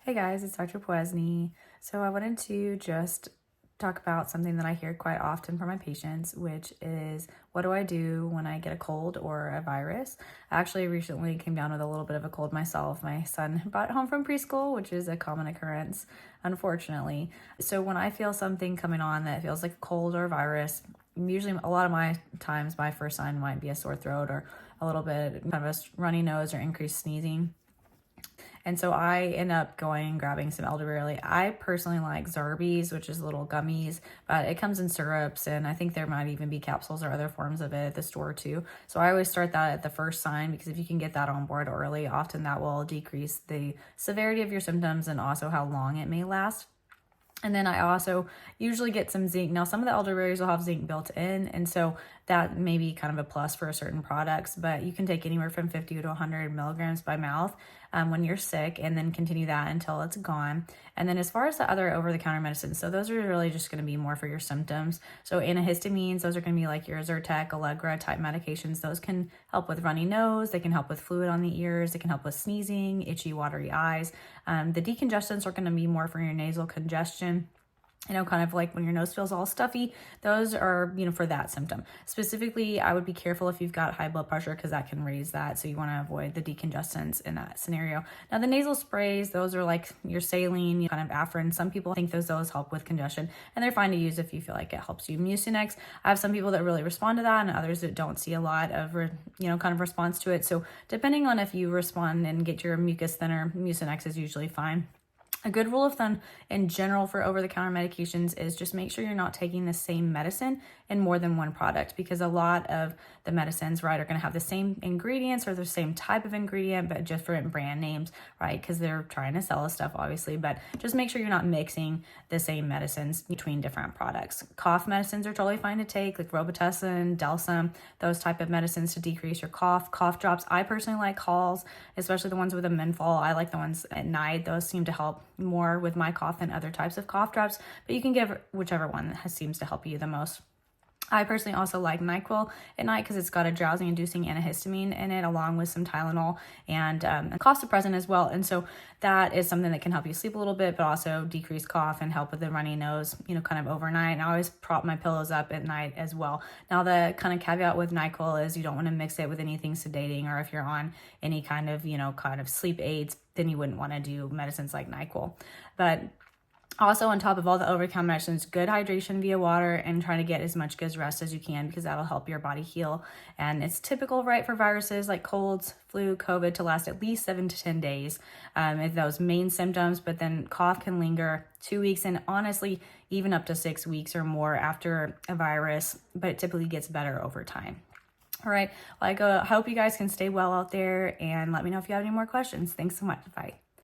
Hey guys, it's Dr. Poesny. So I wanted to just talk about something that I hear quite often from my patients, which is what do I do when I get a cold or a virus? I actually recently came down with a little bit of a cold myself. My son brought it home from preschool, which is a common occurrence, unfortunately. So when I feel something coming on that feels like a cold or a virus, usually a lot of my times my first sign might be a sore throat or a little bit kind of a runny nose or increased sneezing. And so I end up going and grabbing some elderberry. I personally like Zarbee's, which is little gummies, but it comes in syrups, and I think there might even be capsules or other forms of it at the store too. So I always start that at the first sign, because if you can get that on board early, often that will decrease the severity of your symptoms and also how long it may last. And then I also usually get some zinc. Now, some of the elderberries will have zinc built in, and so that may be kind of a plus for certain products, but you can take anywhere from 50 to 100 milligrams by mouth when you're sick, and then continue that until it's gone. And then as far as the other over-the-counter medicines, so those are really just going to be more for your symptoms. So antihistamines, those are going to be like your Zyrtec, Allegra type medications. Those can help with runny nose. They can help with fluid on the ears. They can help with sneezing, itchy, watery eyes. The decongestants are going to be more for your nasal congestion. Kind of like when your nose feels all stuffy, those are, for that symptom. Specifically, I would be careful if you've got high blood pressure, because that can raise that. So you want to avoid the decongestants in that scenario. Now, the nasal sprays, those are like your saline, kind of Afrin. Some people think those help with congestion, and they're fine to use if you feel like it helps you. Mucinex, I have some people that really respond to that, and others that don't see a lot of, kind of response to it. So depending on if you respond and get your mucus thinner, Mucinex is usually fine. A good rule of thumb in general for over-the-counter medications is just make sure you're not taking the same medicine in more than one product, because a lot of the medicines, right, are going to have the same ingredients or the same type of ingredient, but different brand names, right, because they're trying to sell us stuff, obviously. But just make sure you're not mixing the same medicines between different products. Cough medicines are totally fine to take, like Robitussin, Delsum, those type of medicines to decrease your cough. Cough drops, I personally like Halls, especially the ones with a menthol. I like the ones at night. Those seem to help more with my cough than other types of cough drops, but you can give whichever one seems to help you the most. I personally also like NyQuil at night because it's got a drowsy-inducing antihistamine in it, along with some Tylenol and a cough suppressant as well. And so that is something that can help you sleep a little bit, but also decrease cough and help with the runny nose, kind of overnight. And I always prop my pillows up at night as well. Now, the kind of caveat with NyQuil is you don't want to mix it with anything sedating, or if you're on any kind of, kind of sleep aids, then you wouldn't want to do medicines like NyQuil. But also, on top of all the over-the-counter medicines, good hydration via water, and trying to get as much good rest as you can, because that'll help your body heal. And it's typical, right, for viruses like colds, flu, COVID to last at least 7 to 10 days. Those main symptoms, but then cough can linger 2 weeks, and honestly, even up to 6 weeks or more after a virus, but it typically gets better over time. All right, I hope you guys can stay well out there, and let me know if you have any more questions. Thanks so much. Bye.